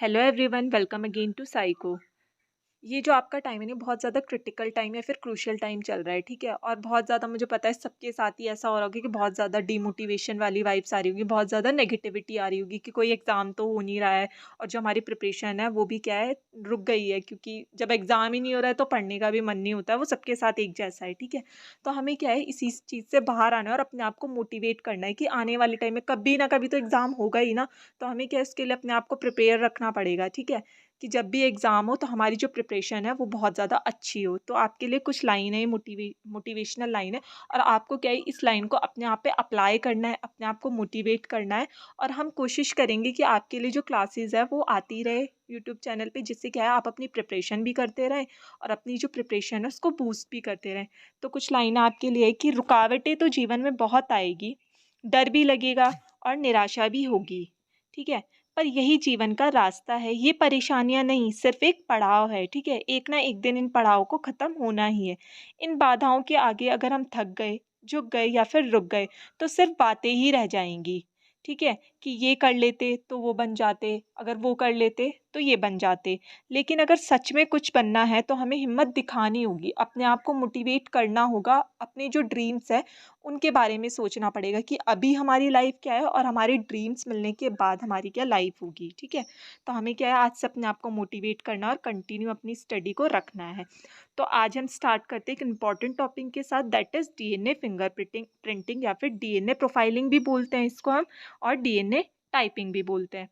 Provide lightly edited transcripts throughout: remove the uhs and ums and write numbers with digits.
Hello everyone, welcome again to Psycho. ये जो आपका टाइम है ना, बहुत ज़्यादा क्रिटिकल टाइम या फिर क्रूशियल टाइम चल रहा है, ठीक है। और बहुत ज़्यादा मुझे पता है सबके साथ ही ऐसा हो रहा होगा कि बहुत ज़्यादा डिमोटिवेशन वाली वाइब्स आ रही होगी, बहुत ज़्यादा नेगेटिविटी आ रही होगी कि कोई एग्ज़ाम तो हो नहीं रहा है। और जो हमारी प्रिपरेशन है वो भी क्या है, रुक गई है, क्योंकि जब एग्ज़ाम ही नहीं हो रहा है तो पढ़ने का भी मन नहीं होता है। वो सबके साथ एक जैसा है, ठीक है। तो हमें क्या है, इसी चीज़ से बाहर आना है और अपने आप को मोटिवेट करना है कि आने वाले टाइम में कभी ना कभी तो एग्ज़ाम होगा ही ना। तो हमें क्या है, उसके लिए अपने आप को प्रिपेयर रखना पड़ेगा, ठीक है। कि जब भी एग्ज़ाम हो तो हमारी जो प्रिपरेशन है वो बहुत ज़्यादा अच्छी हो। तो आपके लिए कुछ लाइन है, मोटिवेशनल लाइन है। और आपको क्या है, इस लाइन को अपने आप पे अप्लाई करना है, अपने आप को मोटिवेट करना है। और हम कोशिश करेंगे कि आपके लिए जो क्लासेस है वो आती रहे यूट्यूब चैनल पे, जिससे क्या है आप अपनी प्रिपरेशन भी करते रहें और अपनी जो प्रिपरेशन है उसको बूस्ट भी करते रहें। तो कुछ लाइन आपके लिए है कि रुकावटें तो जीवन में बहुत आएगी, डर भी लगेगा और निराशा भी होगी, ठीक है। पर यही जीवन का रास्ता है, ये परेशानियाँ नहीं, सिर्फ़ एक पड़ाव है, ठीक है? एक ना एक दिन इन पड़ाव को ख़त्म होना ही है। इन बाधाओं के आगे अगर हम थक गए, झुक गए या फिर रुक गए, तो सिर्फ़ बातें ही रह जाएँगी, ठीक है? कि ये कर लेते तो वो बन जाते, अगर वो कर लेते तो ये बन जाते। लेकिन अगर सच में कुछ बनना है तो हमें हिम्मत दिखानी होगी, अपने आप को मोटिवेट करना होगा, अपने जो ड्रीम्स हैं उनके बारे में सोचना पड़ेगा कि अभी हमारी लाइफ क्या है और हमारे ड्रीम्स मिलने के बाद हमारी क्या लाइफ होगी, ठीक है। तो हमें क्या है, आज से अपने आप को मोटिवेट करना और कंटिन्यू अपनी स्टडी को रखना है। तो आज हम स्टार्ट करते हैं एक इम्पॉर्टेंट टॉपिक के साथ, that is DNA finger printing printing या फिर डीएनए प्रोफाइलिंग भी बोलते हैं इसको हम, और डीएनए टाइपिंग भी बोलते हैं,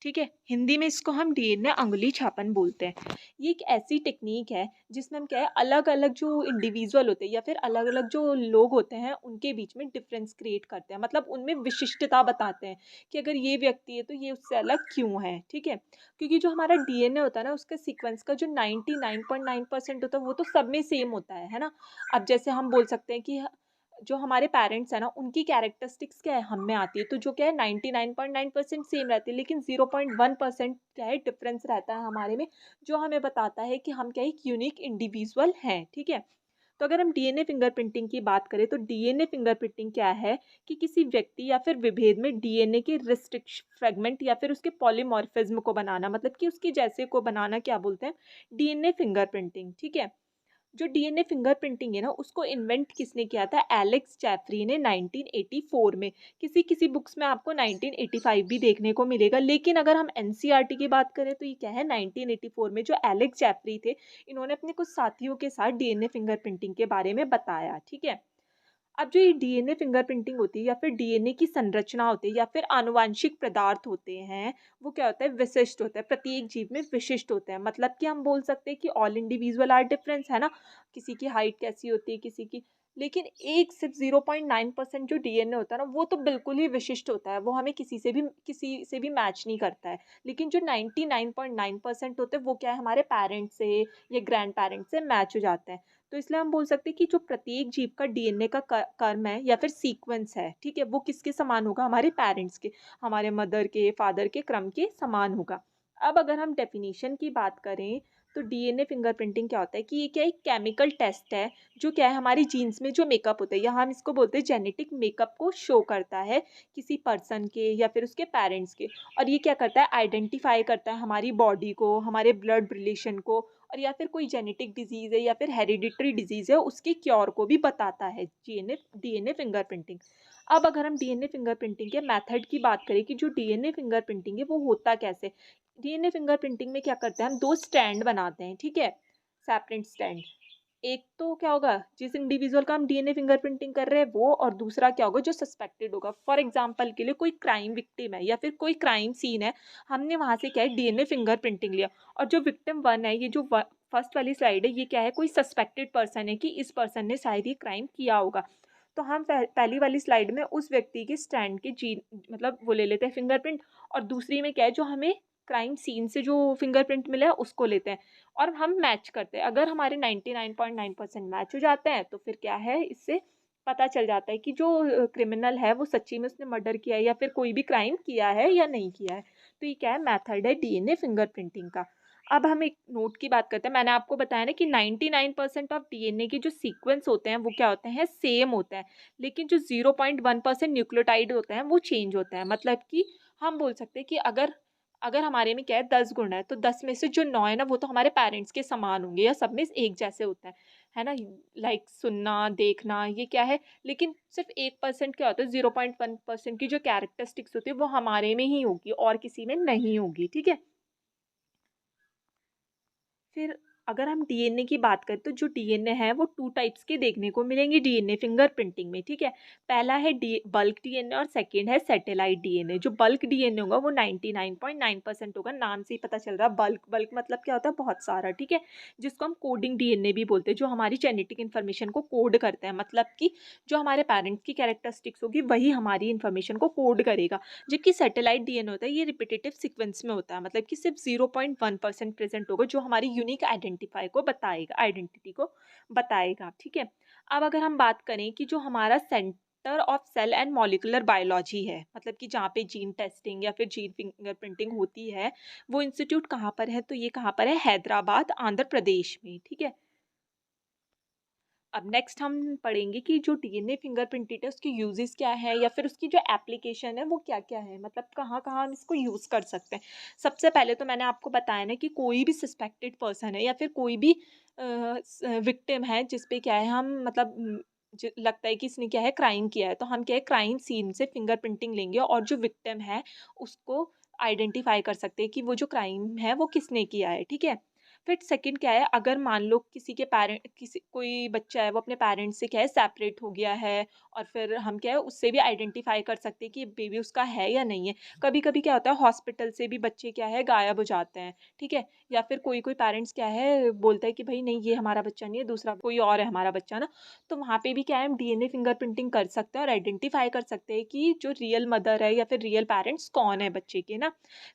ठीक है। हिंदी में इसको हम डीएनए अंगुली छापन बोलते हैं। ये एक ऐसी टेक्नीक है जिसमें हम क्या है, अलग-अलग जो इंडिविजुअल होते हैं या फिर अलग-अलग जो लोग होते हैं उनके बीच में डिफरेंस क्रिएट करते हैं। मतलब उनमें विशिष्टता बताते हैं कि अगर ये व्यक्ति है तो ये उससे अलग क्यों है, ठीक है। क्योंकि जो हमारा डीएनए होता है ना, उसका सीक्वेंस का जो 99.9% होता है वो तो सब में सेम होता है ना। अब जैसे हम बोल सकते हैं कि जो हमारे पेरेंट्स हैं ना, उनकी कैरेक्टरिस्टिक्स क्या है, हम में आती है, तो जो क्या है 99.9% सेम रहती है, लेकिन 0.1% क्या है डिफरेंस रहता है हमारे में, जो हमें बताता है कि हम क्या एक यूनिक इंडिविजुअल हैं, ठीक है। तो अगर हम डीएनए फिंगरप्रिंटिंग की बात करें तो डीएनए फिंगरप्रिंटिंग क्या है कि किसी व्यक्ति या फिर विभेद में डीएनए के रिस्ट्रिक्शन फ्रेगमेंट या फिर उसके पॉलीमॉर्फिज्म को बनाना, मतलब कि उसकी जैसे को बनाना क्या बोलते हैं, डीएनए फिंगरप्रिंटिंग, ठीक है। जो डीएनए फिंगरप्रिंटिंग है ना, उसको इन्वेंट किसने किया था, एलेक्स जेफरी ने 1984 में। किसी-किसी बुक्स में आपको 1985 भी देखने को मिलेगा, लेकिन अगर हम एनसीईआरटी की बात करें तो ये क्या है 1984 में जो एलेक्स जेफरी थे, इन्होंने अपने कुछ साथियों के साथ डीएनए फिंगरप्रिंटिंग के बारे में बताया, ठीक है। अब जो ये डीएनए फिंगरप्रिंटिंग होती है या फिर डीएनए की संरचना होती है या फिर आनुवांशिक पदार्थ होते हैं, वो क्या होता है, विशिष्ट होता है, प्रत्येक जीव में विशिष्ट होते हैं। मतलब कि हम बोल सकते हैं कि ऑल इंडिविजुअल आर डिफरेंस, है ना। किसी की हाइट कैसी होती है, किसी की, लेकिन एक सिर्फ 0.9% जो डीएनए होता है ना, वो तो बिल्कुल ही विशिष्ट होता है, वो हमें किसी से भी मैच नहीं करता है। लेकिन जो 99.9% होते हैं वो क्या है, हमारे पेरेंट्स से या ग्रैंड पेरेंट्स से मैच हो जाते हैं। तो इसलिए हम बोल सकते हैं कि जो प्रत्येक जीव का डीएनए का कर्म है या फिर सीक्वेंस है, ठीक है, वो किसके समान होगा, हमारे पेरेंट्स के, हमारे मदर के, फादर के क्रम के समान होगा। अब अगर हम डेफिनेशन की बात करें तो डीएनए फिंगरप्रिंटिंग क्या होता है कि ये क्या एक केमिकल टेस्ट है, जो क्या है हमारी जीन्स में जो मेकअप होता है, या हम इसको बोलते हैं जेनेटिक मेकअप को शो करता है किसी पर्सन के या फिर उसके पेरेंट्स के। और ये क्या करता है, आइडेंटिफाई करता है हमारी बॉडी को, हमारे ब्लड रिलेशन को, और या फिर कोई जेनेटिक डिजीज़ है या फिर हेरिडिटरी डिजीज़ है उसके क्योर को भी बताता है डीएनए डीएनए फिंगरप्रिंटिंग। अब अगर हम डीएनए फिंगरप्रिंटिंग के मेथड की बात करें कि जो डीएनए फिंगरप्रिंटिंग है वो होता कैसे। डीएनए फिंगरप्रिंटिंग में क्या करते हैं, हम 2 स्ट्रैंड बनाते हैं, ठीक है? Separate strand. एक तो क्या होगा, जिस इंडिविजुअल का हम डीएनए फिंगरप्रिंटिंग कर रहे हैं वो, और दूसरा क्या होगा जो सस्पेक्टेड होगा। फॉर एग्जांपल के लिए कोई क्राइम विक्टिम है या फिर कोई क्राइम सीन है, हमने वहाँ से क्या है डीएनए फिंगरप्रिंटिंग लिया। और जो विक्टिम 1 है, ये जो फर्स्ट वाली स्लाइड है, ये क्या है, कोई सस्पेक्टेड पर्सन है कि इस पर्सन ने शायद ये क्राइम किया होगा। तो हम पहली वाली स्लाइड में उस व्यक्ति के स्टैंड के जीन, मतलब वो ले लेते हैं फिंगरप्रिंट, और दूसरी में क्या है, जो हमें क्राइम सीन से जो फिंगरप्रिंट मिला है उसको लेते हैं और हम मैच करते हैं। अगर हमारे 99.9% मैच हो जाते हैं तो फिर क्या है, इससे पता चल जाता है कि जो क्रिमिनल है वो सच्ची में उसने मर्डर किया है या फिर कोई भी क्राइम किया है या नहीं किया है। तो ये क्या है, मेथड है डीएनए फिंगरप्रिंटिंग का। अब हम एक नोट की बात करते हैं। मैंने आपको बताया ना कि 99% ऑफ डीएनए के जो सीक्वेंस होते हैं वो क्या होते हैं, सेम होते हैं। लेकिन जो 0.1% न्यूक्लियोटाइड होते हैं वो चेंज होते हैं। मतलब कि हम बोल सकते हैं कि अगर अगर हमारे में क्या है 10 गुण है, तो 10 में से जो 9 है ना, वो तो हमारे पेरेंट्स के समान होंगे या सब में एक जैसे होता है ना? लाइक सुनना, देखना ये क्या है, लेकिन सिर्फ़ 1% क्या होता है 0.1% की जो कैरेक्टरिस्टिक्स होती है वो हमारे में ही होगी और किसी में नहीं होगी, ठीक है? फिर अगर हम डीएनए की बात करें तो जो डीएनए है वो 2 टाइप्स के देखने को मिलेंगे डीएनए फिंगरप्रिंटिंग में, ठीक है? पहला है डी बल्क डीएनए और सेकंड है सैटेलाइट डीएनए। जो बल्क डीएनए होगा वो 99.9% होगा, नाम से ही पता चल रहा है बल्क, बल्क मतलब क्या होता है बहुत सारा, ठीक है? जिसको हम कोडिंग डीएनए भी बोलते हैं, जो हमारी जेनेटिक इन्फॉर्मेशन को कोड करता है, मतलब कि जो हमारे पेरेंट्स की कैरेक्टरिस्टिक्स होगी वही हमारी इन्फॉर्मेशन को कोड करेगा। जबकि सैटेलाइट डीएनए होता है ये रिपीटेटिव सीक्वेंस में होता है, मतलब कि सिर्फ 0.1% प्रेजेंट होगा जो हमारी यूनिक आइडेंटिटी को बताएगा, ठीक है? अब अगर हम बात करें कि जो हमारा centre of cell and molecular biology है, मतलब कि जहाँ पे जीन टेस्टिंग या फिर जीन फिंगरप्रिंटिंग होती है, वो इंस्टीट्यूट कहाँ पर है? तो ये कहाँ पर है? हैदराबाद, आंध्र प्रदेश में, ठीक है? अब नेक्स्ट हम पढ़ेंगे कि जो डीएनए फिंगरप्रिंटेड है उसके यूजेस क्या है या फिर उसकी जो एप्लीकेशन है वो क्या-क्या है, मतलब कहाँ-कहाँ हम इसको यूज़ कर सकते हैं। सबसे पहले तो मैंने आपको बताया ना कि कोई भी सस्पेक्टेड पर्सन है या फिर कोई भी विक्टिम है जिस पे क्या है हम मतलब लगता है कि इसने क्या है क्राइम किया है, तो हम क्या है क्राइम सीन से फिंगरप्रिंटिंग लेंगे और जो विक्टिम है उसको आइडेंटिफाई कर सकते हैं कि वो जो क्राइम है वो किसने किया है, ठीक है? फिर सेकंड क्या है, अगर मान लो किसी के पेरेंट किसी कोई बच्चा है वो अपने पेरेंट्स से क्या है सेपरेट हो गया है और फिर हम क्या है उससे भी आइडेंटिफाई कर सकते हैं कि बेबी उसका है या नहीं है। कभी-कभी क्या होता है हॉस्पिटल से भी बच्चे क्या है गायब हो जाते हैं, ठीक है? या फिर कोई-कोई पेरेंट्स क्या है बोलता है कि भई नहीं ये हमारा बच्चा नहीं है, दूसरा कोई और है हमारा बच्चा ना, तो वहाँ पे भी क्या है हम डीएनए फिंगरप्रिंटिंग कर सकते हैं और आइडेंटिफाई कर सकते हैं कि जो रियल मदर है या फिर रियल पेरेंट्स कौन है बच्चे के ना।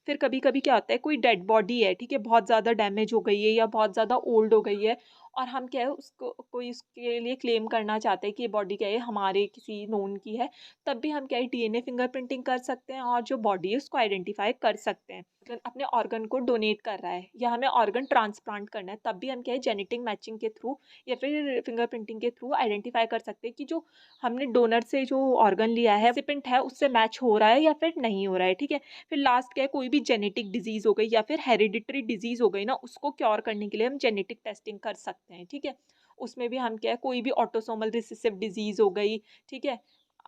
फिर कभी-कभी क्या होता है कोई डेड बॉडी है, ठीक है? बहुत ज़्यादा डैमेज हो गई है या बहुत ज़्यादा ओल्ड हो गई है और हम क्या है उसको कोई उसके लिए क्लेम करना चाहते हैं कि ये बॉडी क्या है हमारे किसी नोन की है, तब भी हम क्या है डीएनए फिंगरप्रिंटिंग कर सकते हैं और जो बॉडी है उसको आइडेंटिफाई कर सकते हैं। अगर अपने ऑर्गन को डोनेट कर रहा है या हमें ऑर्गन ट्रांसप्लांट करना है, तब भी हम क्या है जेनेटिक मैचिंग के थ्रू या फिर फिंगरप्रिंटिंग के थ्रू आइडेंटिफाई कर सकते हैं कि जो हमने डोनर से जो ऑर्गन लिया है, रेसिपिएंट है उससे मैच हो रहा है या फिर नहीं हो रहा है, ठीक है? फिर लास्ट क्या है कोई भी जेनेटिक डिज़ीज़ हो गई या फिर हेरिडिटरी डिज़ीज़ हो गई ना, उसको क्योर करने के लिए हम जेनेटिक टेस्टिंग कर सकते हैं, ठीक है? उसमें भी हम क्या है कोई भी ऑटोसोमल रिसेसिव डिज़ीज़ हो गई, ठीक है?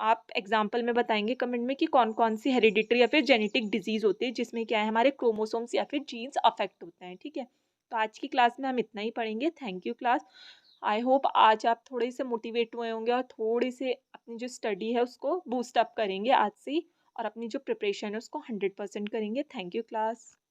आप एग्ज़ाम्पल में बताएँगे कमेंट में कि कौन-कौन सी हेरिडिटरी या फिर जेनेटिक डिज़ीज़ होती है जिसमें क्या है हमारे क्रोमोसोम्स या फिर जीन्स अफ़ेक्ट होते हैं, ठीक है? तो आज की क्लास में हम इतना ही पढ़ेंगे। Thank you class. I hope आज आप थोड़े से मोटिवेट हुए होंगे और थोड़े से अपनी जो स्टडी है उसको बूस्ट अप करेंगे आज से ही और अपनी जो प्रिपरेशन है उसको 100% करेंगे। Thank you class.